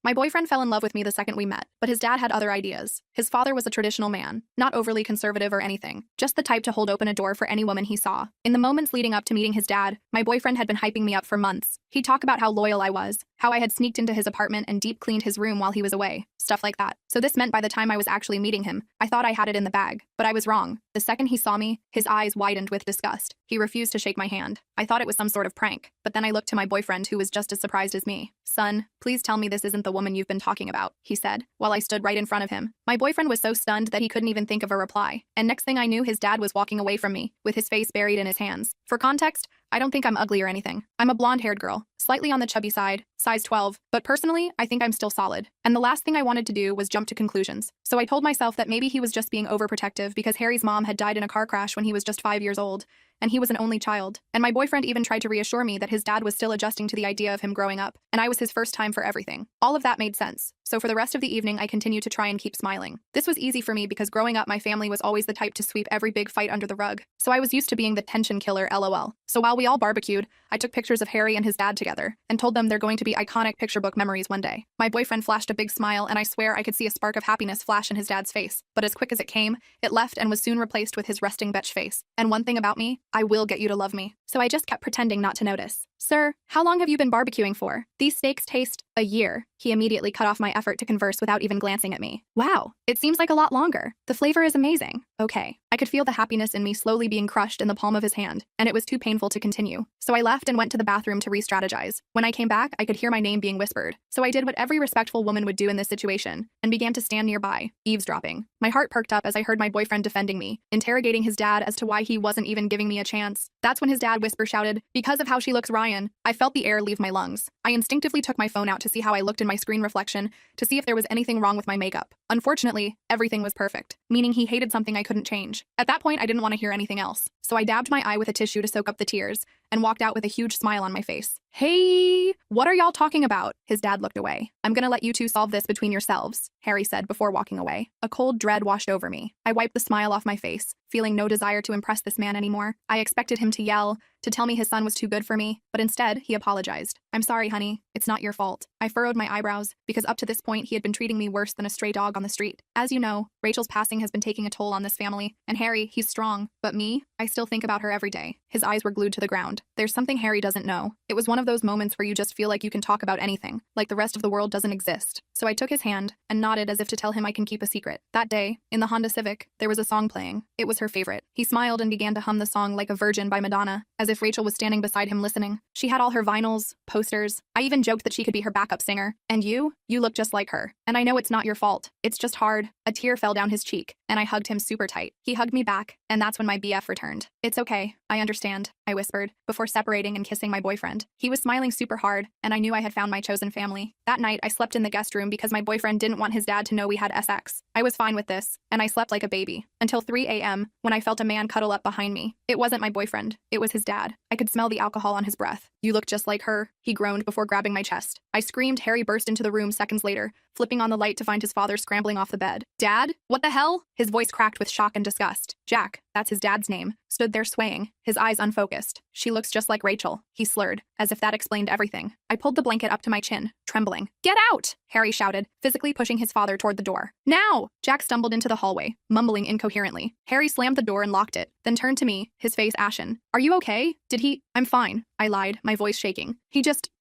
My boyfriend fell in love with me the second we met, but his dad had other ideas. His father was a traditional man, not overly conservative or anything, just the type to hold open a door for any woman he saw. In the moments leading up to meeting his dad, my boyfriend had been hyping me up for months. He'd talk about how loyal I was, how I had sneaked into his apartment and deep cleaned his room while he was away, stuff like that. So this meant by the time I was actually meeting him, I thought I had it in the bag. But I was wrong. The second he saw me, his eyes widened with disgust. He refused to shake my hand. I thought it was some sort of prank, but then I looked to my boyfriend who was just as surprised as me. "Son, please tell me this isn't the woman you've been talking about," he said, while I stood right in front of him. My boyfriend was so stunned that he couldn't even think of a reply. And next thing I knew, his dad was walking away from me, with his face buried in his hands. For context, I don't think I'm ugly or anything. I'm a blonde-haired girl, slightly on the chubby side, size 12, but personally, I think I'm still solid. And the last thing I wanted to do was jump to conclusions. So I told myself that maybe he was just being overprotective because Harry's mom had died in a car crash when he was just 5 years old, and he was an only child. And my boyfriend even tried to reassure me that his dad was still adjusting to the idea of him growing up, and I was his first time for everything. All of that made sense. So for the rest of the evening, I continued to try and keep smiling. This was easy for me because growing up, my family was always the type to sweep every big fight under the rug. So I was used to being the tension killer, LOL. So while we all barbecued, I took pictures of Harry and his dad together and told them they're going to be iconic picture book memories one day. My boyfriend flashed a big smile, and I swear I could see a spark of happiness flash in his dad's face. But as quick as it came, it left and was soon replaced with his resting bitch face. And one thing about me, I will get you to love me. So I just kept pretending not to notice. "Sir, how long have you been barbecuing for? These steaks taste a year." He immediately cut off my effort to converse without even glancing at me. "Wow, it seems like a lot longer. The flavor is amazing." Okay. I could feel the happiness in me slowly being crushed in the palm of his hand, and it was too painful to continue. So I left and went to the bathroom to re-strategize. When I came back, I could hear my name being whispered. So I did what every respectful woman would do in this situation, and began to stand nearby, eavesdropping. My heart perked up as I heard my boyfriend defending me, interrogating his dad as to why he wasn't even giving me a chance. That's when his dad whisper shouted, "Because of how she looks, Ryan." I felt the air leave my lungs. I instinctively took my phone out to see how I looked in my screen reflection, to see if there was anything wrong with my makeup. Unfortunately, everything was perfect, meaning he hated something I couldn't change. At that point, I didn't want to hear anything else. So I dabbed my eye with a tissue to soak up the tears, and walked out with a huge smile on my face. "Hey, what are y'all talking about?" His dad looked away. "I'm gonna let you two solve this between yourselves," Harry said before walking away. A cold dread washed over me. I wiped the smile off my face, feeling no desire to impress this man anymore. I expected him to yell, to tell me his son was too good for me, but instead, he apologized. "I'm sorry, honey. It's not your fault." I furrowed my eyebrows, because up to this point, he had been treating me worse than a stray dog on the street. As you know, Rachel's passing has been taking a toll on this family, and Harry, he's strong. But me, I still think about her every day. His eyes were glued to the ground. There's something Harry doesn't know. It was one of those moments where you just feel like you can talk about anything, like the rest of the world doesn't exist. So I took his hand and nodded as if to tell him I can keep a secret. That day, in the Honda Civic, there was a song playing. It was her favorite. He smiled and began to hum the song Like a Virgin by Madonna, as if Rachel was standing beside him listening. She had all her vinyls, posters. I even joked that she could be her backup singer. "And you look just like her. And I know it's not your fault. It's just hard." A tear fell down his cheek, and I hugged him super tight. He hugged me back, and that's when my BF returned. "It's okay. I understand," I whispered, before separating and kissing my boyfriend. He was smiling super hard, and I knew I had found my chosen family. That night, I slept in the guest room because my boyfriend didn't want his dad to know we had sex. I was fine with this, and I slept like a baby, until 3 a.m., when I felt a man cuddle up behind me. It wasn't my boyfriend. It was his dad. I could smell the alcohol on his breath. "You look just like her," he groaned before grabbing my chest. I screamed. Harry burst into the room seconds later, flipping on the light to find his father scrambling off the bed. "Dad? What the hell?" His voice cracked with shock and disgust. Jack, that's his dad's name, stood there swaying, his eyes unfocused. "She looks just like Rachel," he slurred, as if that explained everything. I pulled the blanket up to my chin, trembling. "Get out!" Harry shouted, physically pushing his father toward the door. "Now!" Jack stumbled into the hallway, mumbling incoherently. Harry slammed the door and locked it, then turned to me, his face ashen. "Are you okay? Did he—" "I'm fine," I lied, my voice shaking.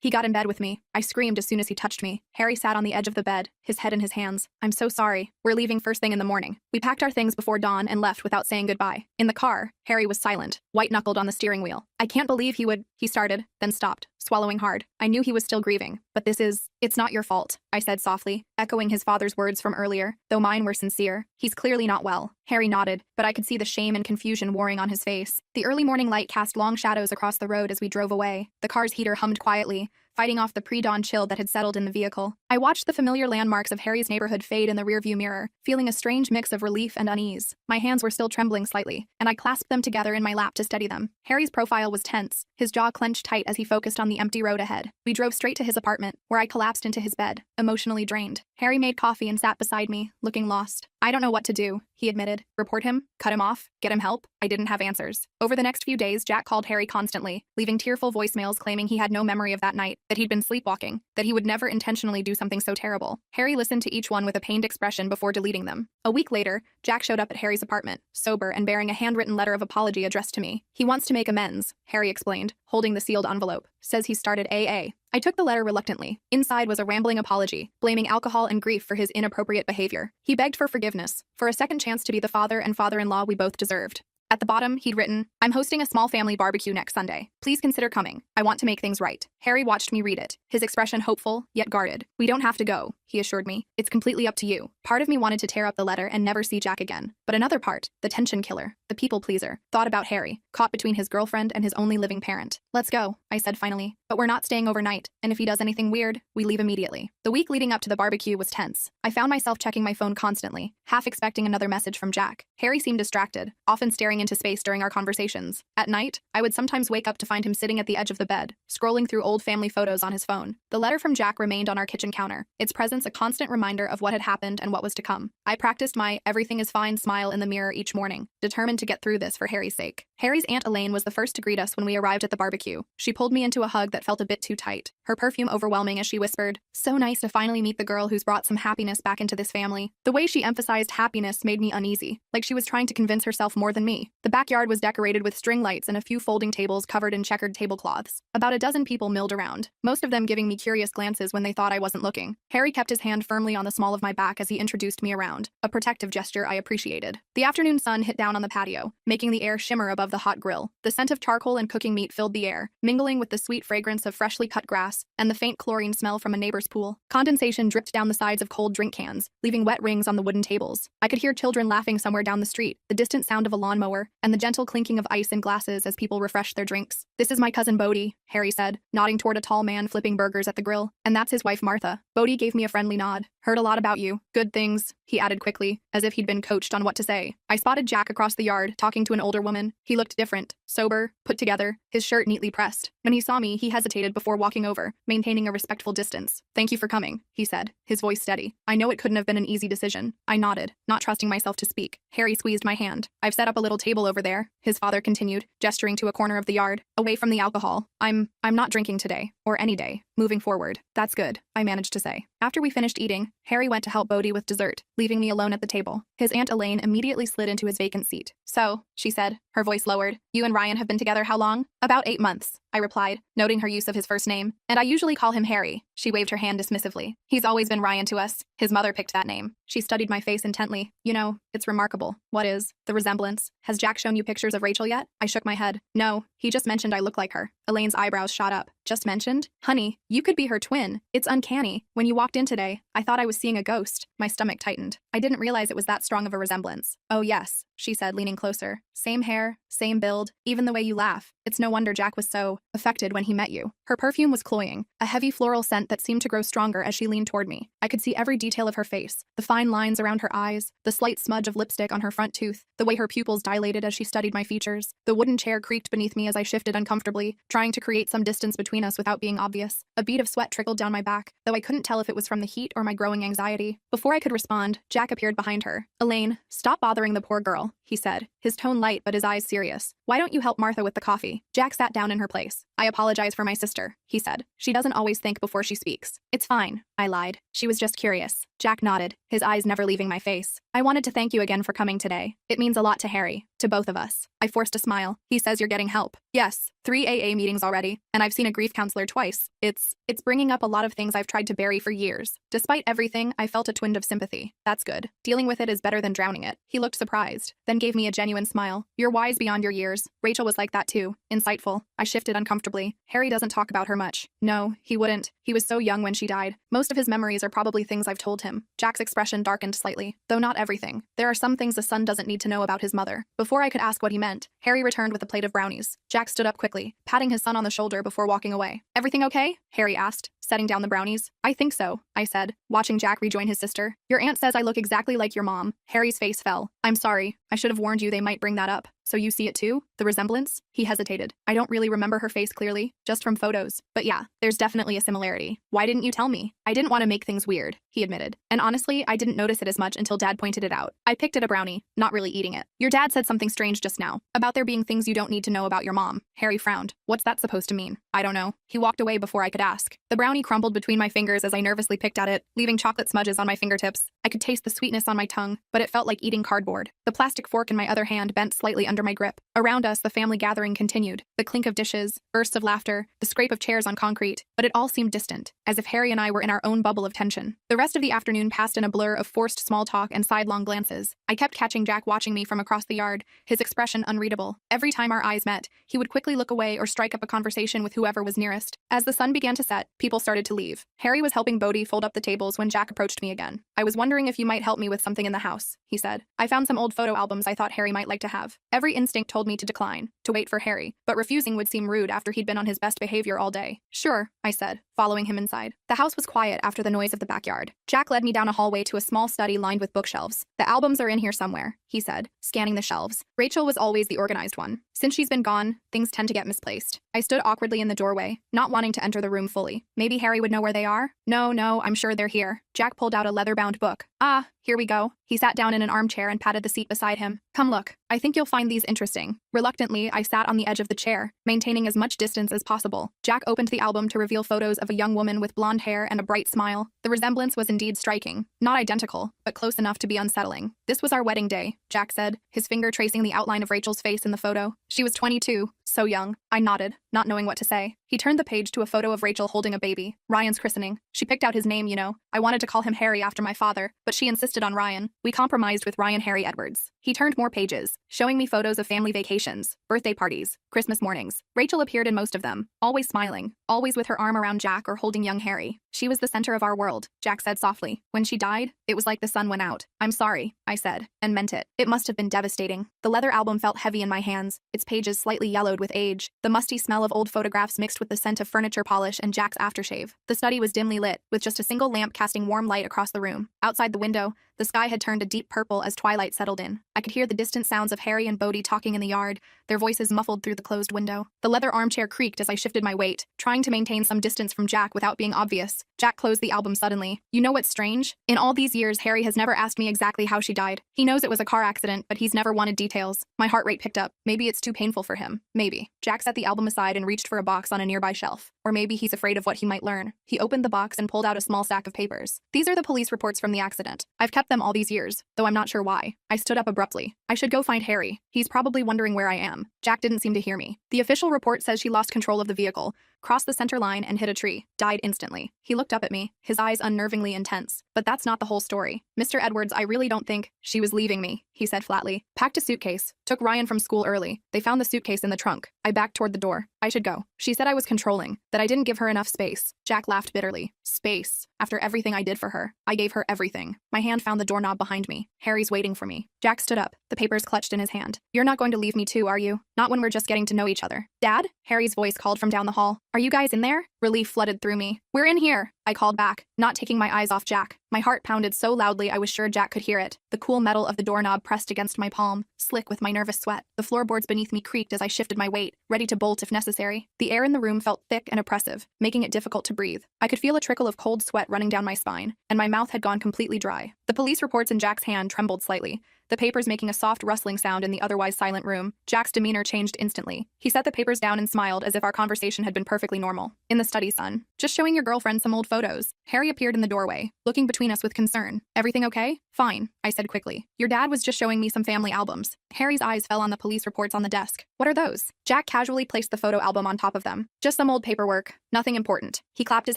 He got in bed with me." I screamed as soon as he touched me. Harry sat on the edge of the bed, his head in his hands. "I'm so sorry. We're leaving first thing in the morning." We packed our things before dawn and left without saying goodbye. In the car, Harry was silent, white-knuckled on the steering wheel. "I can't believe he would—" he started, then stopped, swallowing hard. I knew he was still grieving, but it's not your fault," I said softly, echoing his father's words from earlier, though mine were sincere. "He's clearly not well." Harry nodded, but I could see the shame and confusion warring on his face. The early morning light cast long shadows across the road as we drove away. The car's heater hummed quietly, fighting off the pre-dawn chill that had settled in the vehicle. I watched the familiar landmarks of Harry's neighborhood fade in the rearview mirror, feeling a strange mix of relief and unease. My hands were still trembling slightly, and I clasped them together in my lap to steady them. Harry's profile was tense, his jaw clenched tight as he focused on the empty road ahead. We drove straight to his apartment, where I collapsed into his bed, emotionally drained. Harry made coffee and sat beside me, looking lost. I don't know what to do, he admitted. Report him? Cut him off? Get him help? I didn't have answers. Over the next few days, Jack called Harry constantly, leaving tearful voicemails claiming he had no memory of that night, that he'd been sleepwalking, that he would never intentionally do something so terrible. Harry listened to each one with a pained expression before deleting them. A week later, Jack showed up at Harry's apartment, sober and bearing a handwritten letter of apology addressed to me. He wants to make amends, Harry explained, holding the sealed envelope. Says he started AA. I took the letter reluctantly. Inside was a rambling apology, blaming alcohol and grief for his inappropriate behavior. He begged for forgiveness, for a second chance to be the father and father-in-law we both deserved. At the bottom, he'd written, I'm hosting a small family barbecue next Sunday. Please consider coming. I want to make things right. Harry watched me read it, his expression hopeful, yet guarded. We don't have to go, he assured me. It's completely up to you. Part of me wanted to tear up the letter and never see Jack again. But another part, the tension killer, the people pleaser, thought about Harry, caught between his girlfriend and his only living parent. Let's go, I said finally. But we're not staying overnight, and if he does anything weird, we leave immediately. The week leading up to the barbecue was tense. I found myself checking my phone constantly, half expecting another message from Jack. Harry seemed distracted, often staring into space during our conversations. At night, I would sometimes wake up to find him sitting at the edge of the bed, scrolling through old family photos on his phone. The letter from Jack remained on our kitchen counter, its presence a constant reminder of what had happened and what was to come. I practiced my everything is fine smile in the mirror each morning, determined to get through this for Harry's sake. Harry's Aunt Elaine was the first to greet us when we arrived at the barbecue. She pulled me into a hug that felt a bit too tight, her perfume overwhelming as she whispered, "So nice to finally meet the girl who's brought some happiness back into this family." The way she emphasized happiness made me uneasy, like she was trying to convince herself more than me. The backyard was decorated with string lights and a few folding tables covered in checkered tablecloths. About a dozen people milled around, most of them giving me curious glances when they thought I wasn't looking. Harry kept his hand firmly on the small of my back as he introduced me around, a protective gesture I appreciated. The afternoon sun hit down on the patio, making the air shimmer above the hot grill. The scent of charcoal and cooking meat filled the air, mingling with the sweet fragrance of freshly cut grass and the faint chlorine smell from a neighbor's pool. Condensation dripped down the sides of cold drink cans, leaving wet rings on the wooden tables. I could hear children laughing somewhere down the street, the distant sound of a lawnmower, and the gentle clinking of ice in glasses as people refreshed their drinks. "This is my cousin Bodhi," Harry said, nodding toward a tall man flipping burgers at the grill. "And that's his wife Martha." Bodhi gave me a friendly nod. "Heard a lot about you. Good things," he added quickly, as if he'd been coached on what to say. I spotted Jack across the yard, talking to an older woman. He looked different, sober, put together, his shirt neatly pressed. When he saw me, he hesitated before walking over, maintaining a respectful distance. "Thank you for coming," he said, his voice steady. I know it couldn't have been an easy decision. I nodded, not trusting myself to speak. Harry squeezed my hand. "I've set up a little table over there," his father continued, gesturing to a corner of the yard, away from the alcohol. I'm not drinking today, or any day, moving forward." "That's good," I managed to say. After we finished eating, Harry went to help Bodhi with dessert, leaving me alone at the table. His Aunt Elaine immediately slid into his vacant seat. "So," she said, her voice lowered, "you and Ryan have been together how long?" "About 8 months," I replied, noting her use of his first name. "And I usually call him Harry." She waved her hand dismissively. "He's always been Ryan to us. His mother picked that name." She studied my face intently. "You know, it's remarkable." "What is?" "The resemblance. Has Jack shown you pictures of Rachel yet?" I shook my head. "No, he just mentioned I look like her." Elaine's eyebrows shot up. "Just mentioned? Honey, you could be her twin. It's uncanny. When you walked in today, I thought I was seeing a ghost." My stomach tightened. I didn't realize it was that strong of a resemblance. "Oh yes," she said, leaning closer. "Same hair, same build, even the way you laugh. It's no wonder Jack was so affected when he met you." Her perfume was cloying, a heavy floral scent that seemed to grow stronger as she leaned toward me. I could see every detail of her face, the fine lines around her eyes, the slight smudge of lipstick on her front tooth, the way her pupils dilated as she studied my features. The wooden chair creaked beneath me as I shifted uncomfortably, trying to create some distance between us without being obvious. A bead of sweat trickled down my back, though I couldn't tell if it was from the heat or my growing anxiety. Before I could respond, Jack appeared behind her. "Elaine, stop bothering the poor girl," he said, his tone light but his eyes serious. "Why don't you help Martha with the coffee?" Jack sat down in her place. "I apologize for my sister," he said. "She doesn't always think before she speaks." "It's fine," I lied. "She was just curious." Jack nodded, his eyes never leaving my face. "I wanted to thank you again for coming today. It means a lot to Harry, to both of us." I forced a smile. "He says you're getting help." "Yes, 3 AA meetings already, and I've seen a grief counselor twice. It's bringing up a lot of things I've tried to bury for years." Despite everything, I felt a twinge of sympathy. "That's good. Dealing with it is better than drowning it." He looked surprised, then gave me a genuine smile. "You're wise beyond your years. Rachel was like that too. Insightful." I shifted uncomfortably. "Harry doesn't talk about her much." "No, he wouldn't. He was so young when she died. Most of his memories are probably things I've told him." Jack's expression darkened slightly, though not everything. "There are some things a son doesn't need to know about his mother." Before I could ask what he meant, Harry returned with a plate of brownies. Jack stood up quickly, patting his son on the shoulder before walking away. "Everything okay?" Harry asked, setting down the brownies. "I think so," I said, watching Jack rejoin his sister. "Your aunt says I look exactly like your mom." Harry's face fell. "I'm sorry. I should have warned you they might bring that up." So you see it too? The resemblance? He hesitated. I don't really remember her face clearly, just from photos. But yeah, there's definitely a similarity. Why didn't you tell me? I didn't want to make things weird, he admitted. And honestly, I didn't notice it as much until Dad pointed it out. I picked at a brownie, not really eating it. Your dad said something strange just now, about there being things you don't need to know about your mom. Harry frowned. What's that supposed to mean? I don't know. He walked away before I could ask. The brownie crumbled between my fingers as I nervously picked at it, leaving chocolate smudges on my fingertips. I could taste the sweetness on my tongue, but it felt like eating cardboard. The plastic fork in my other hand bent slightly under my grip. Around us, the family gathering continued. The clink of dishes, bursts of laughter, the scrape of chairs on concrete, but it all seemed distant, as if Harry and I were in our own bubble of tension. The rest of the afternoon passed in a blur of forced small talk and sidelong glances. I kept catching Jack watching me from across the yard, his expression unreadable. Every time our eyes met, he would quickly look away or strike up a conversation with whoever was nearest. As the sun began to set, people started to leave. Harry was helping Bodhi fold up the tables when Jack approached me again. I was wondering if you might help me with something in the house, he said. I found some old photo albums I thought Harry might like to have. Every instinct told me to decline, to wait for Harry, but refusing would seem rude after he'd been on his best behavior all day. Sure, I said, following him inside. The house was quiet after the noise of the backyard. Jack led me down a hallway to a small study lined with bookshelves. The albums are in here somewhere, he said, scanning the shelves. Rachel was always the organized one. Since she's been gone, things tend to get misplaced. I stood awkwardly in the doorway, not wanting to enter the room fully. Maybe Harry would know where they are? No, I'm sure they're here. Jack pulled out a leather-bound book. Ah, here we go. He sat down in an armchair and patted the seat beside him. Come look. I think you'll find these interesting. Reluctantly, I sat on the edge of the chair, maintaining as much distance as possible. Jack opened the album to reveal photos of a young woman with blonde hair and a bright smile. The resemblance was indeed striking. Not identical, but close enough to be unsettling. This was our wedding day, Jack said, his finger tracing the outline of Rachel's face in the photo. She was 22, so young. I nodded, not knowing what to say. He turned the page to a photo of Rachel holding a baby. Ryan's christening. She picked out his name, you know. I wanted to call him Harry after my father, but she insisted on Ryan. We compromised with Ryan Harry Edwards. He turned more pages, showing me photos of family vacations, birthday parties, Christmas mornings. Rachel appeared in most of them, always smiling, always with her arm around Jack or holding young Harry. She was the center of our world, Jack said softly. When she died, it was like the sun went out. I'm sorry, I said, and meant it. It must have been devastating. The leather album felt heavy in my hands, its pages slightly yellowed with age, the musty smell of old photographs mixed with the scent of furniture polish and Jack's aftershave. The study was dimly lit, with just a single lamp casting warm light across the room. Outside the window, the sky had turned a deep purple as twilight settled in. I could hear the distant sounds of Harry and Bodhi talking in the yard, their voices muffled through the closed window. The leather armchair creaked as I shifted my weight, trying to maintain some distance from Jack without being obvious. Jack closed the album suddenly. You know what's strange? In all these years, Harry has never asked me exactly how she died. He knows it was a car accident, but he's never wanted details. My heart rate picked up. Maybe it's too painful for him. Maybe. Jack set the album aside and reached for a box on a nearby shelf. Or maybe he's afraid of what he might learn. He opened the box and pulled out a small stack of papers. These are the police reports from the accident. I've kept them all these years, though I'm not sure why. I stood up abruptly. I should go find Harry. He's probably wondering where I am. Jack didn't seem to hear me. The official report says she lost control of the vehicle, crossed the center line and hit a tree, died instantly. He looked up at me, his eyes unnervingly intense. But that's not the whole story. Mr. Edwards, I really don't think she was leaving me, he said flatly. Packed a suitcase, took Ryan from school early. They found the suitcase in the trunk. I backed toward the door. I should go. She said I was controlling, that I didn't give her enough space. Jack laughed bitterly. Space. After everything I did for her, I gave her everything. My hand found the doorknob behind me. Harry's waiting for me. Jack stood up, the papers clutched in his hand. You're not going to leave me too, are you? Not when we're just getting to know each other. Dad? Harry's voice called from down the hall. Are you guys in there? Relief flooded through me. We're in here, I called back, not taking my eyes off Jack. My heart pounded so loudly I was sure Jack could hear it. The cool metal of the doorknob pressed against my palm, slick with my nervous sweat. The floorboards beneath me creaked as I shifted my weight, ready to bolt if necessary. The air in the room felt thick and oppressive, making it difficult to breathe. I could feel a trickle of cold sweat running down my spine, and my mouth had gone completely dry. The police reports in Jack's hand trembled slightly, the papers making a soft rustling sound in the otherwise silent room. Jack's demeanor changed instantly. He set the papers down and smiled as if our conversation had been perfectly normal. In the study, son. Just showing your girlfriend some old photos. Harry appeared in the doorway, looking between us with concern. Everything okay? Fine, I said quickly. Your dad was just showing me some family albums. Harry's eyes fell on the police reports on the desk. What are those? Jack casually placed the photo album on top of them. Just some old paperwork. Nothing important. He clapped his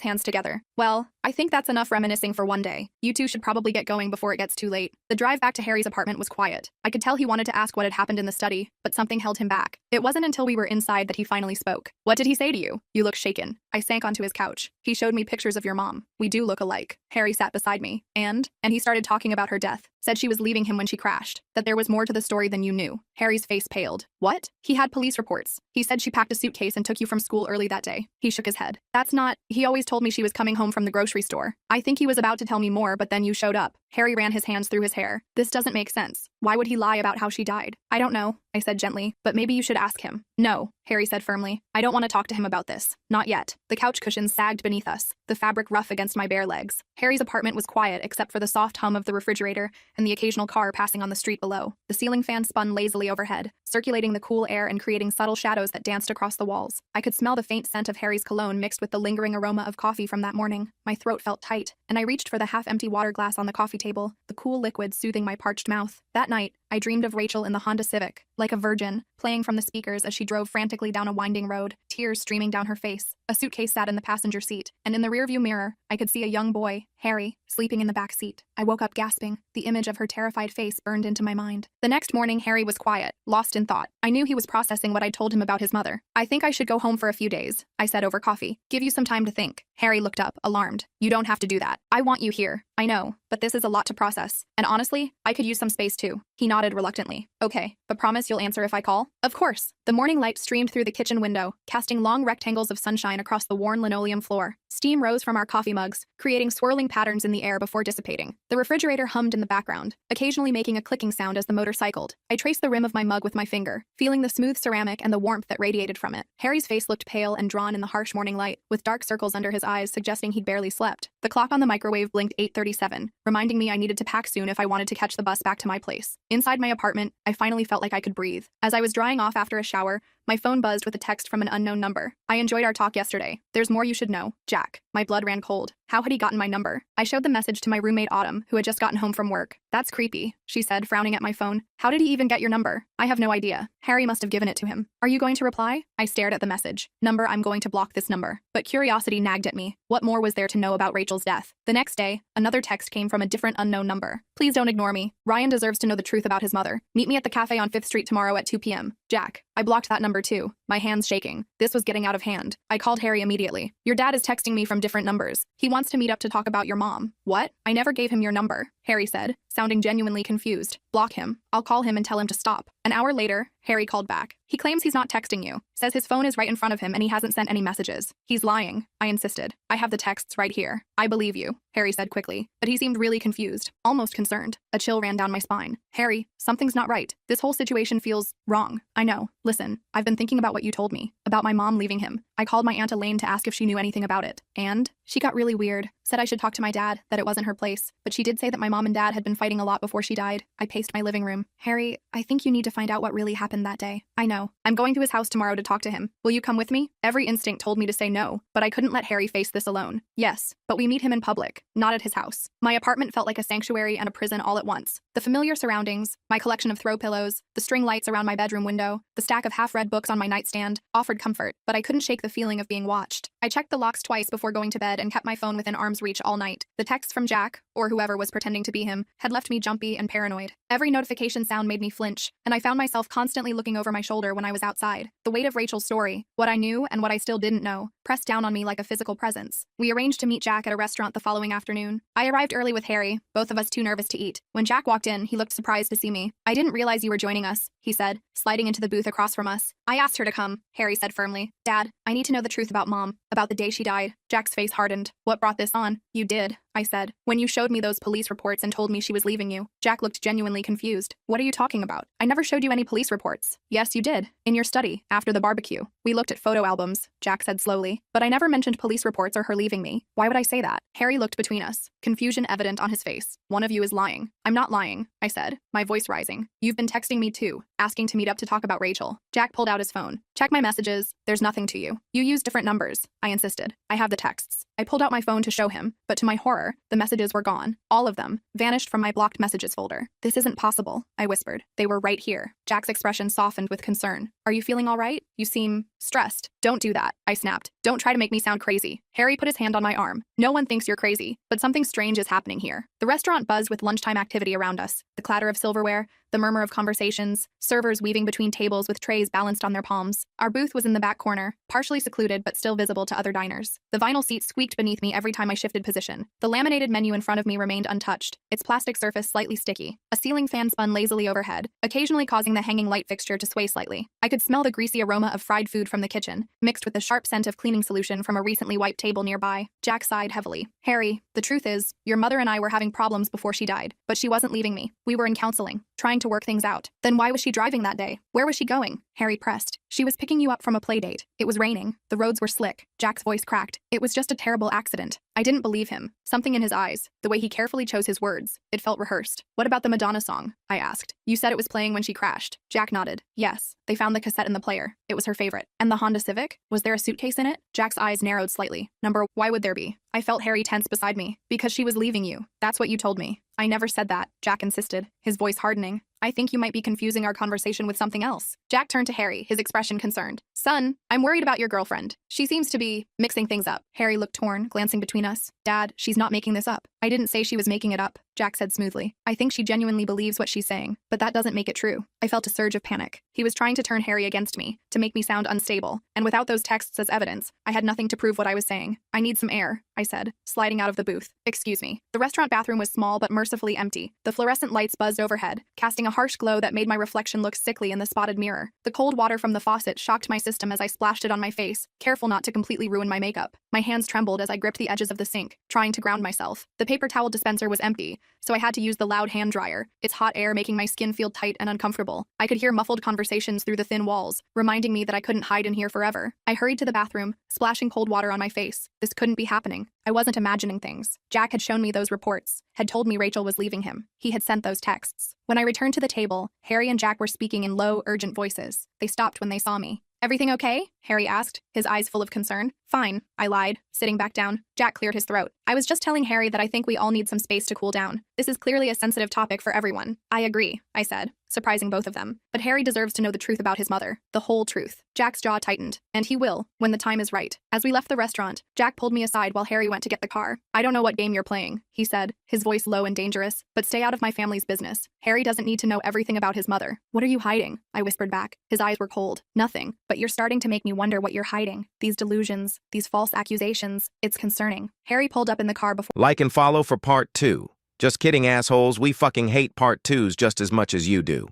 hands together. Well, I think that's enough reminiscing for one day. You two should probably get going before it gets too late. The drive back to Harry's apartment was quiet. I could tell he wanted to ask what had happened in the study, but something held him back. It wasn't until we were inside that he finally spoke. What did he say to you? You look shaken. I sank onto his couch. He showed me pictures of your mom. We do look alike. Harry sat beside me. And he started talking about her her death, said she was leaving him when she crashed, that there was more to the story than you knew. Harry's face paled. What? He had police reports. He said she packed a suitcase and took you from school early that day. He shook his head. That's not. He always told me she was coming home from the grocery store. I think he was about to tell me more, but then you showed up. Harry ran his hands through his hair. This doesn't make sense. Why would he lie about how she died? I don't know, I said gently, but maybe you should ask him. No, Harry said firmly. I don't want to talk to him about this. Not yet. The couch cushions sagged beneath us, the fabric rough against my bare legs. Harry's apartment was quiet except for the soft hum of the refrigerator and the occasional car passing on the street below. The ceiling fan spun lazily overhead, circulating the cool air and creating subtle shadows that danced across the walls. I could smell the faint scent of Harry's cologne mixed with the lingering aroma of coffee from that morning. My throat felt tight, and I reached for the half-empty water glass on the coffee table, the cool liquid soothing my parched mouth. That night, I dreamed of Rachel in the Honda Civic, like a virgin, playing from the speakers as she drove frantically down a winding road, tears streaming down her face. A suitcase sat in the passenger seat, and in the rearview mirror, I could see a young boy, Harry, sleeping in the back seat. I woke up gasping. The image of her terrified face burned into my mind. The next morning, Harry was quiet, lost in thought. I knew he was processing what I'd told him about his mother. I think I should go home for a few days, I said over coffee. Give you some time to think. Harry looked up, alarmed. You don't have to do that. I want you here. I know, but this is a lot to process. And honestly, I could use some space too. He nodded reluctantly. Okay, but promise you'll answer if I call? Of course. The morning light streamed through the kitchen window, casting long rectangles of sunshine across the worn linoleum floor. Steam rose from our coffee mugs, creating swirling patterns in the air before dissipating. The refrigerator hummed in the background, occasionally making a clicking sound as the motor cycled. I traced the rim of my mug with my finger, feeling the smooth ceramic and the warmth that radiated from it. Harry's face looked pale and drawn in the harsh morning light, with dark circles under his eyes suggesting he'd barely slept. The clock on the microwave blinked 8:37, reminding me I needed to pack soon if I wanted to catch the bus back to my place. Inside my apartment, I finally felt like I could breathe. As I was drying off after a shower, my phone buzzed with a text from an unknown number. I enjoyed our talk yesterday. There's more you should know. Jack. My blood ran cold. How had he gotten my number? I showed the message to my roommate Autumn, who had just gotten home from work. That's creepy, she said, frowning at my phone. How did he even get your number? I have no idea. Harry must have given it to him. Are you going to reply? I stared at the message. Number, I'm going to block this number. But curiosity nagged at me. What more was there to know about Rachel's death? The next day, another text came from a different unknown number. Please don't ignore me. Ryan deserves to know the truth about his mother. Meet me at the cafe on 5th Street tomorrow at 2 p.m. Jack. I blocked that number too, my hands shaking. This was getting out of hand. I called Harry immediately. Your dad is texting me from different numbers. He wants to meet up to talk about your mom. What? I never gave him your number, Harry said, sounding genuinely confused. Block him. I'll call him and tell him to stop. An hour later, Harry called back. He claims he's not texting you. Says his phone is right in front of him and he hasn't sent any messages. He's lying, I insisted. I have the texts right here. I believe you, Harry said quickly, but he seemed really confused, almost concerned. A chill ran down my spine. Harry, something's not right. This whole situation feels wrong. I know. Listen, I've been thinking about what you told me, about my mom leaving him. I called my Aunt Elaine to ask if she knew anything about it, and she got really weird. Said I should talk to my dad, that it wasn't her place, but she did say that my mom and dad had been fighting a lot before she died. I paced my living room. Harry, I think you need to find out what really happened that day. I know. I'm going to his house tomorrow to talk to him. Will you come with me? Every instinct told me to say no, but I couldn't let Harry face this alone. Yes, but we meet him in public, not at his house. My apartment felt like a sanctuary and a prison all at once. The familiar surroundings, my collection of throw pillows, the string lights around my bedroom window, the stack of half-read books on my nightstand, offered comfort, but I couldn't shake the feeling of being watched. I checked the locks twice before going to bed and kept my phone within arm's reach all night. The texts from Jack, or whoever was pretending to be him, had left me jumpy and paranoid. Every notification sound made me flinch, and I found myself constantly looking over my shoulder when I was outside. The weight of Rachel's story, what I knew and what I still didn't know, pressed down on me like a physical presence. We arranged to meet Jack at a restaurant the following afternoon. I arrived early with Harry, both of us too nervous to eat. When Jack walked in, he looked surprised to see me. I didn't realize you were joining us, he said, sliding into the booth across from us. I asked her to come, Harry said firmly. Dad, I need to know the truth about Mom, about the day she died. Jack's face hardened. What brought this on? You did, I said, when you showed me those police reports and told me she was leaving you. Jack looked genuinely confused. What are you talking about? I never showed you any police reports. Yes, you did. In your study, after the barbecue. We looked at photo albums, Jack said slowly, but I never mentioned police reports or her leaving me. Why would I say that? Harry looked between us, confusion evident on his face. One of you is lying. I'm not lying, I said, my voice rising. You've been texting me too, asking to meet up to talk about Rachel. Jack pulled out his phone. Check my messages. There's nothing to you. You used different numbers, I insisted. I have the texts. I pulled out my phone to show him, but to my horror, the messages were gone. All of them, vanished from my blocked messages folder. This isn't possible, I whispered. They were right here. Jack's expression softened with concern. Are you feeling all right? You seem stressed. Don't do that, I snapped. Don't try to make me sound crazy. Harry put his hand on my arm. No one thinks you're crazy, but something strange is happening here. The restaurant buzzed with lunchtime activity around us. The clatter of silverware, the murmur of conversations, servers weaving between tables with trays balanced on their palms. Our booth was in the back corner, partially secluded but still visible to other diners. The vinyl seat squeaked beneath me every time I shifted position. The laminated menu in front of me remained untouched, its plastic surface slightly sticky. A ceiling fan spun lazily overhead, occasionally causing the hanging light fixture to sway slightly. I could smell the greasy aroma of fried food from the kitchen, mixed with the sharp scent of cleaning solution from a recently wiped table nearby. Jack sighed heavily. Harry, the truth is, your mother and I were having problems before she died, but she wasn't leaving me. We were in counseling, trying to work things out. Then why was she driving that day? Where was she going? Harry pressed. She was picking you up from a play date. It was raining. The roads were slick. Jack's voice cracked. It was just a terrible accident. I didn't believe him. Something in his eyes, the way he carefully chose his words, it felt rehearsed. What about the Madonna song? I asked. You said it was playing when she crashed. Jack nodded. Yes, they found the cassette in the player. It was her favorite. And the Honda Civic? Was there a suitcase in it? Jack's eyes narrowed slightly. Why would there be? I felt Harry tense beside me. Because she was leaving you. That's what you told me. I never said that, Jack insisted, his voice hardening. I think you might be confusing our conversation with something else. Jack turned to Harry, his expression concerned. Son, I'm worried about your girlfriend. She seems to be mixing things up. Harry looked torn, glancing between us. Dad, she's not making this up. I didn't say she was making it up, Jack said smoothly. I think she genuinely believes what she's saying, but that doesn't make it true. I felt a surge of panic. He was trying to turn Harry against me, to make me sound unstable, and without those texts as evidence, I had nothing to prove what I was saying. I need some air, I said, sliding out of the booth. Excuse me. The restaurant bathroom was small but mercifully empty. The fluorescent lights buzzed overhead, casting a harsh glow that made my reflection look sickly in the spotted mirror. The cold water from the faucet shocked my system as I splashed it on my face, careful not to completely ruin my makeup. My hands trembled as I gripped the edges of the sink, trying to ground myself. The paper towel dispenser was empty, so I had to use the loud hand dryer, its hot air making my skin feel tight and uncomfortable. I could hear muffled conversations through the thin walls, reminding me that I couldn't hide in here forever. I hurried to the bathroom, splashing cold water on my face. This couldn't be happening. I wasn't imagining things. Jack had shown me those reports, had told me Rachel was leaving him. He had sent those texts. When I returned to the table, Harry and Jack were speaking in low, urgent voices. They stopped when they saw me. Everything okay? Harry asked, his eyes full of concern. Fine, I lied, sitting back down. Jack cleared his throat. I was just telling Harry that I think we all need some space to cool down. This is clearly a sensitive topic for everyone. I agree, I said, surprising both of them. But Harry deserves to know the truth about his mother, the whole truth. Jack's jaw tightened, and he will, when the time is right. As we left the restaurant, Jack pulled me aside while Harry went to get the car. I don't know what game you're playing, he said, his voice low and dangerous, but stay out of my family's business. Harry doesn't need to know everything about his mother. What are you hiding? I whispered back. His eyes were cold. Nothing, but you're starting to make me wonder what you're hiding. These delusions, these false accusations, it's concerning. Harry pulled up in the car before— Like and follow for part 2. Just kidding, assholes, we fucking hate part 2s just as much as you do.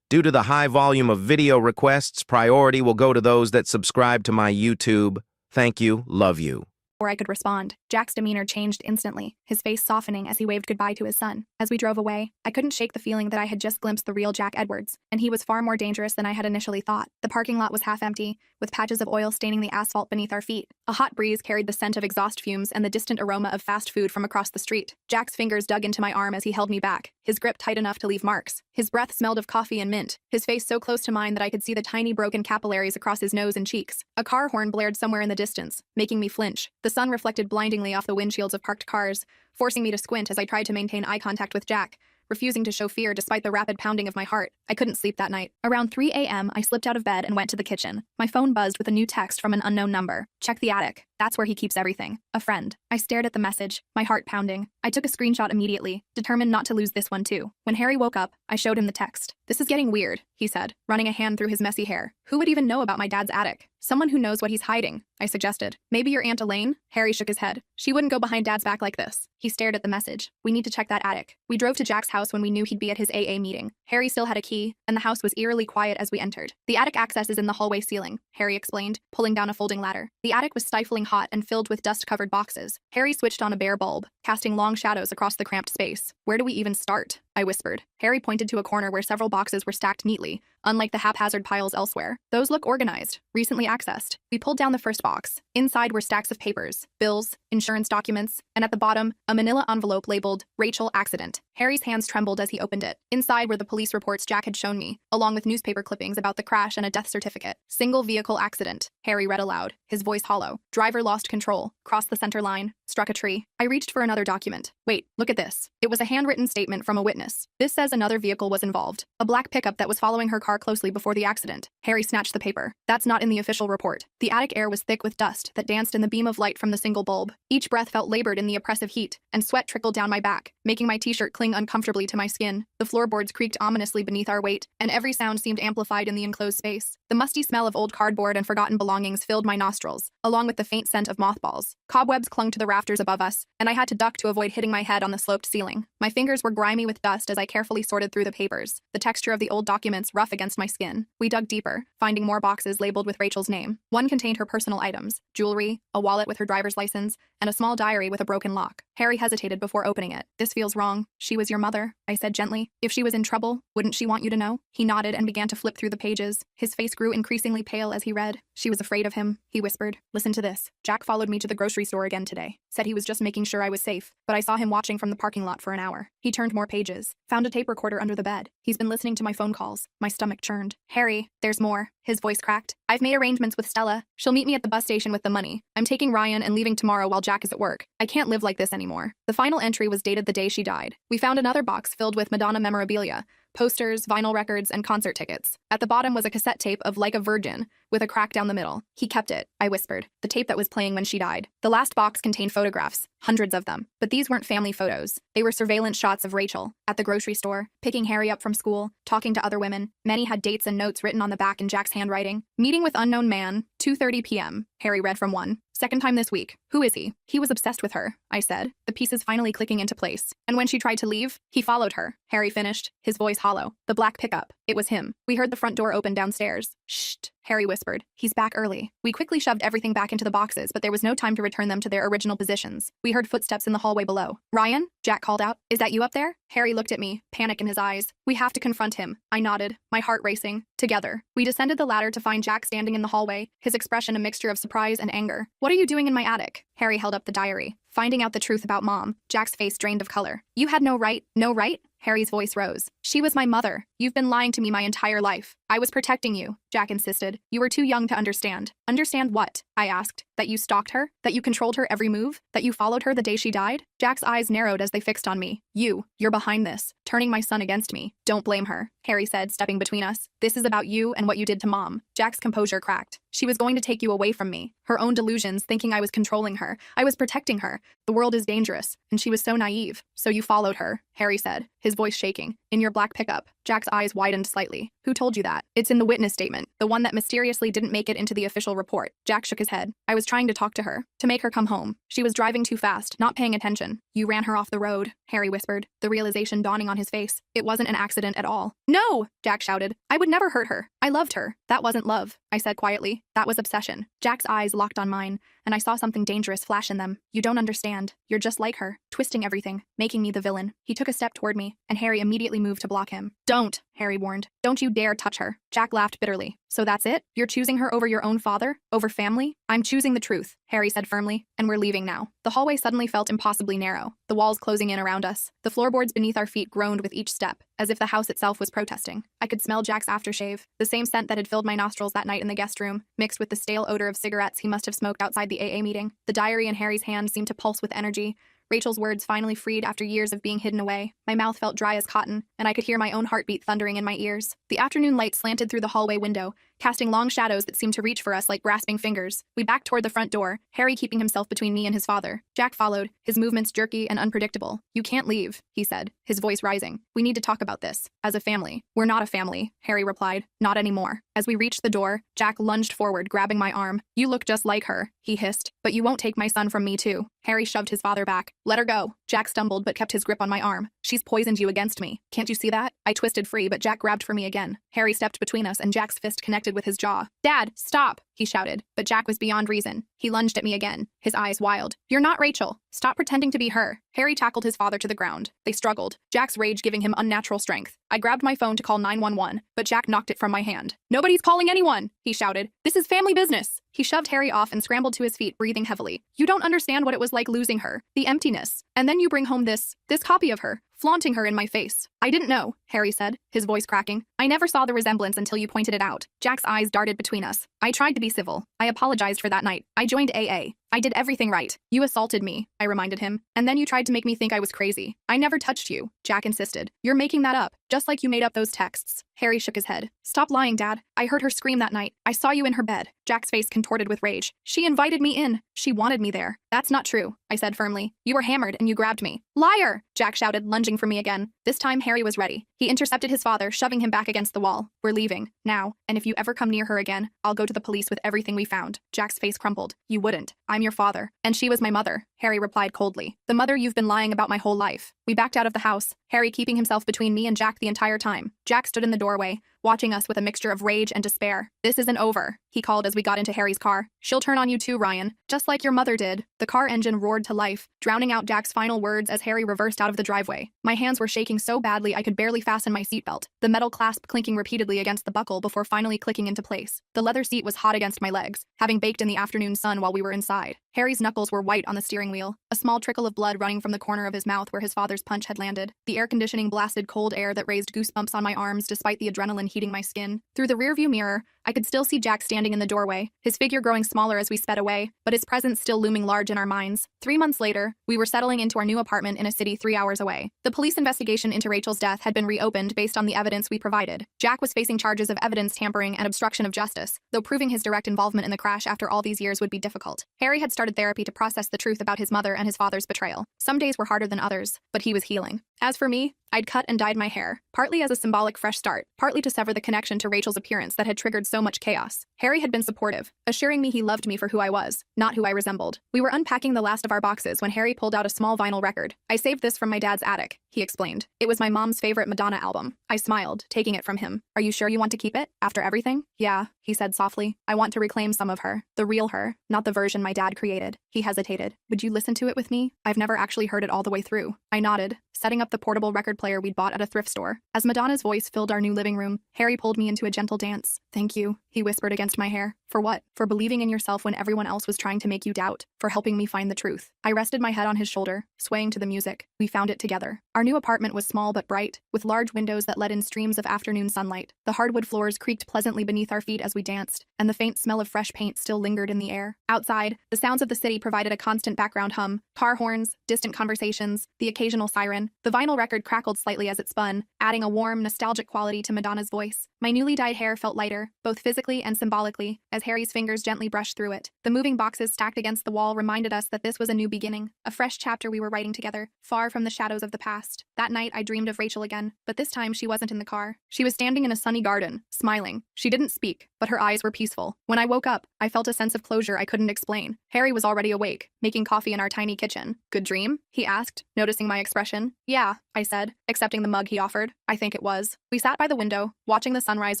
Due to the high volume of video requests, priority will go to those that subscribe to my YouTube. Thank you, love you. I could respond. Jack's demeanor changed instantly, his face softening as he waved goodbye to his son. As we drove away, I couldn't shake the feeling that I had just glimpsed the real Jack Edwards, and he was far more dangerous than I had initially thought. The parking lot was half empty, with patches of oil staining the asphalt beneath our feet. A hot breeze carried the scent of exhaust fumes and the distant aroma of fast food from across the street. Jack's fingers dug into my arm as he held me back, his grip tight enough to leave marks. His breath smelled of coffee and mint, his face so close to mine that I could see the tiny broken capillaries across his nose and cheeks. A car horn blared somewhere in the distance, making me flinch. The sun reflected blindingly off the windshields of parked cars, forcing me to squint as I tried to maintain eye contact with Jack, refusing to show fear despite the rapid pounding of my heart. I couldn't sleep that night. Around 3 a.m., I slipped out of bed and went to the kitchen. My phone buzzed with a new text from an unknown number. Check the attic. That's where he keeps everything. A friend. I stared at the message, my heart pounding. I took a screenshot immediately, determined not to lose this one too. When Harry woke up, I showed him the text. This is getting weird, he said, running a hand through his messy hair. Who would even know about my dad's attic? Someone who knows what he's hiding, I suggested. Maybe your Aunt Elaine? Harry shook his head. She wouldn't go behind Dad's back like this. He stared at the message. We need to check that attic. We drove to Jack's house when we knew he'd be at his AA meeting. Harry still had a key, and the house was eerily quiet as we entered. The attic access is in the hallway ceiling, Harry explained, pulling down a folding ladder. The attic was stifling hot and filled with dust-covered boxes. Harry switched on a bare bulb, casting long shadows across the cramped space. Where do we even start? I whispered. Harry pointed to a corner where several boxes were stacked neatly, unlike the haphazard piles elsewhere. Those look organized, recently accessed. We pulled down the first box. Inside were stacks of papers, bills, insurance documents, and at the bottom, a manila envelope labeled Rachel Accident. Harry's hands trembled as he opened it. Inside were the police reports Jack had shown me, along with newspaper clippings about the crash and a death certificate. Single vehicle accident, Harry read aloud, his voice hollow. Driver lost control, crossed the center line, struck a tree. I reached for another document. Wait, look at this. It was a handwritten statement from a witness. This says another vehicle was involved. A black pickup that was following her car closely before the accident. Harry snatched the paper. That's not in the official report. The attic air was thick with dust that danced in the beam of light from the single bulb. Each breath felt labored in the oppressive heat, and sweat trickled down my back, making my t-shirt cling uncomfortably to my skin. The floorboards creaked ominously beneath our weight, and every sound seemed amplified in the enclosed space. The musty smell of old cardboard and forgotten belongings filled my nostrils, along with the faint scent of mothballs. Cobwebs clung to the rafters above us, and I had to duck to avoid hitting my head on the sloped ceiling. My fingers were grimy with dust as I carefully sorted through the papers, the texture of the old documents rough against my skin. We dug deeper, finding more boxes labeled with Rachel's name. One contained her personal items, jewelry, a wallet with her driver's license, and a small diary with a broken lock. Harry hesitated before opening it. This feels wrong. She was your mother, I said gently. If she was in trouble, wouldn't she want you to know? He nodded and began to flip through the pages. His face grew increasingly pale as he read. She was afraid of him, he whispered. Listen to this. Jack followed me to the grocery store again today. Said he was just making sure I was safe, but I saw him watching from the parking lot for an hour. He turned more pages. Found a tape recorder under the bed. He's been listening to my phone calls. My stomach churned. Harry, there's more. His voice cracked. I've made arrangements with Stella. She'll meet me at the bus station with the money. I'm taking Ryan and leaving tomorrow while Jack is at work. I can't live like this anymore. The final entry was dated the day she died. We found another box filled with Madonna memorabilia, posters, vinyl records, and concert tickets. At the bottom was a cassette tape of Like a Virgin, with a crack down the middle. He kept it, I whispered, the tape that was playing when she died. The last box contained photographs, hundreds of them. But these weren't family photos. They were surveillance shots of Rachel, at the grocery store, picking Harry up from school, talking to other women. Many had dates and notes written on the back in Jack's handwriting. Meeting with unknown man, 2:30 p.m., Harry read from one. Second time this week. Who is he? He was obsessed with her, I said, the pieces finally clicking into place. And when she tried to leave, he followed her. Harry finished, his voice hollow. The black pickup. It was him. We heard the front door open downstairs. Shh, Harry whispered. He's back early. We quickly shoved everything back into the boxes, but there was no time to return them to their original positions. We heard footsteps in the hallway below. Ryan? Jack called out. Is that you up there? Harry looked at me, panic in his eyes. We have to confront him. I nodded, my heart racing. Together. We descended the ladder to find Jack standing in the hallway, his expression a mixture of surprise and anger. What are you doing in my attic? Harry held up the diary. Finding out the truth about Mom. Jack's face drained of color. You had no right? No right? Harry's voice rose. She was my mother. You've been lying to me my entire life. I was protecting you, Jack insisted. You were too young to understand. Understand what? I asked. That you stalked her? That you controlled her every move? That you followed her the day she died? Jack's eyes narrowed as they fixed on me. You're behind this, turning my son against me. Don't blame her, Harry said, stepping between us. This is about you and what you did to Mom. Jack's composure cracked. She was going to take you away from me. Her own delusions, thinking I was controlling her. I was protecting her. The world is dangerous, and she was so naive. So you followed her, Harry said, his voice shaking. In your black pickup. Jack's eyes widened slightly. Who told you that? It's in the witness statement, the one that mysteriously didn't make it into the official report. Jack shook his head. I was trying to talk to her, to make her come home. She was driving too fast, not paying attention. You ran her off the road, Harry whispered, the realization dawning on his face. It wasn't an accident at all. No, Jack shouted. I would never hurt her. I loved her. That wasn't love, I said quietly. That was obsession. Jack's eyes locked on mine, and I saw something dangerous flash in them. You don't understand. You're just like her, twisting everything, making me the villain. He took a step toward me, and Harry immediately moved to block him. Don't, Harry warned. Don't you dare touch her. Jack laughed bitterly. So that's it? You're choosing her over your own father? Over family? I'm choosing the truth, Harry said firmly, and we're leaving now. The hallway suddenly felt impossibly narrow, the walls closing in around us. The floorboards beneath our feet groaned with each step, as if the house itself was protesting. I could smell Jack's aftershave, the same scent that had filled my nostrils that night in the guest room, mixed with the stale odor of cigarettes he must have smoked outside the AA meeting. The diary in Harry's hand seemed to pulse with energy. Rachel's words finally freed after years of being hidden away. My mouth felt dry as cotton, and I could hear my own heartbeat thundering in my ears. The afternoon light slanted through the hallway window, casting long shadows that seemed to reach for us like grasping fingers. We backed toward the front door, Harry keeping himself between me and his father. Jack followed, his movements jerky and unpredictable. You can't leave, he said, his voice rising. We need to talk about this. As a family. We're not a family, Harry replied. Not anymore. As we reached the door, Jack lunged forward, grabbing my arm. You look just like her, he hissed. But you won't take my son from me too. Harry shoved his father back. Let her go. Jack stumbled but kept his grip on my arm. She's poisoned you against me. Can't you see that? I twisted free, but Jack grabbed for me again. Harry stepped between us and Jack's fist connected with his jaw. Dad, stop, he shouted. But Jack was beyond reason. He lunged at me again, his eyes wild. You're not Rachel. Stop pretending to be her. Harry tackled his father to the ground. They struggled, Jack's rage giving him unnatural strength. I grabbed my phone to call 911, but Jack knocked it from my hand. Nobody's calling anyone, he shouted. This is family business. He shoved Harry off and scrambled to his feet, breathing heavily. You don't understand what it was like losing her, the emptiness. And then you bring home this copy of her, flaunting her in my face. I didn't know, Harry said, his voice cracking. I never saw the resemblance until you pointed it out. Jack's eyes darted between us. I tried to be civil. I apologized for that night. I joined AA. I did everything right. You assaulted me, I reminded him, and then you tried to make me think I was crazy. I never touched you, Jack insisted. You're making that up, just like you made up those texts. Harry shook his head. Stop lying, Dad. I heard her scream that night. I saw you in her bed. Jack's face contorted with rage. She invited me in. She wanted me there. That's not true, I said firmly. You were hammered and you grabbed me. Liar! Jack shouted, lunging for me again. This time Harry was ready. He intercepted his father, shoving him back against the wall. We're leaving, now, and if you ever come near her again, I'll go to the police with everything we found. Jack's face crumpled. You wouldn't. I'm your father. And she was my mother, Harry replied coldly. The mother you've been lying about my whole life. We backed out of the house, Harry keeping himself between me and Jack the entire time. Jack stood in the doorway, watching us with a mixture of rage and despair. This isn't over, he called as we got into Harry's car. She'll turn on you too, Ryan, just like your mother did. The car engine roared to life, drowning out Jack's final words as Harry reversed out of the driveway. My hands were shaking so badly I could barely fasten my seatbelt, the metal clasp clinking repeatedly against the buckle before finally clicking into place. The leather seat was hot against my legs, having baked in the afternoon sun while we were inside. Harry's knuckles were white on the steering wheel, a small trickle of blood running from the corner of his mouth where his father's punch had landed. The air conditioning blasted cold air that raised goosebumps on my arms despite the adrenaline heating my skin. Through the rearview mirror, I could still see Jack standing in the doorway, his figure growing smaller as we sped away, but his presence still looming large in our minds. 3 months later, we were settling into our new apartment in a city 3 hours away. The police investigation into Rachel's death had been reopened based on the evidence we provided. Jack was facing charges of evidence tampering and obstruction of justice, though proving his direct involvement in the crash after all these years would be difficult. Harry had started therapy to process the truth about his mother and his father's betrayal. Some days were harder than others, but he was healing. As for me, I'd cut and dyed my hair, partly as a symbolic fresh start, partly to sever the connection to Rachel's appearance that had triggered so much chaos. Harry had been supportive, assuring me he loved me for who I was, not who I resembled. We were unpacking the last of our boxes when Harry pulled out a small vinyl record. I saved this from my dad's attic, he explained. It was my mom's favorite Madonna album. I smiled, taking it from him. Are you sure you want to keep it, after everything? Yeah, he said softly. I want to reclaim some of her, the real her, not the version my dad created. He hesitated. Would you listen to it with me? I've never actually heard it all the way through. I nodded, setting up the portable record player we'd bought at a thrift store. As Madonna's voice filled our new living room, Harry pulled me into a gentle dance. Thank you, he whispered against my hair. For what? For believing in yourself when everyone else was trying to make you doubt. For helping me find the truth. I rested my head on his shoulder, swaying to the music. We found it together. Our new apartment was small but bright, with large windows that let in streams of afternoon sunlight. The hardwood floors creaked pleasantly beneath our feet as we danced, and the faint smell of fresh paint still lingered in the air. Outside, the sounds of the city provided a constant background hum. Car horns, distant conversations, the occasional siren. The vinyl record crackled slightly as it spun, adding a warm, nostalgic quality to Madonna's voice. My newly dyed hair felt lighter, both physically and symbolically, as Harry's fingers gently brushed through it. The moving boxes stacked against the wall reminded us that this was a new beginning, a fresh chapter we were writing together, far from the shadows of the past. That night, I dreamed of Rachel again, but this time she wasn't in the car. She was standing in a sunny garden, smiling. She didn't speak, but her eyes were peaceful. When I woke up, I felt a sense of closure I couldn't explain. Harry was already awake, making coffee in our tiny kitchen. Good dream? He asked, noticing my expression. Yeah, I said, accepting the mug he offered. I think it was. We sat by the window, watching the sunrise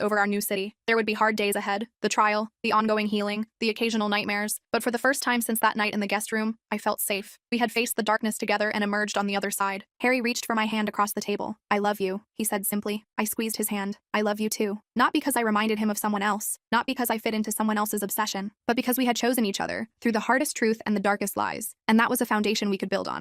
over our new city. There would be hard days ahead, the trial, the ongoing healing, the occasional nightmares, but for the first time since that night in the guest room, I felt safe. We had faced the darkness together and emerged on the other side. Harry reached for my hand across the table. I love you, he said simply. I squeezed his hand. I love you too. Not because I reminded him of someone else, not because I fit into someone else's obsession, but because we had chosen each other, through the hardest truth and the darkest lies, and that was a foundation we could build on.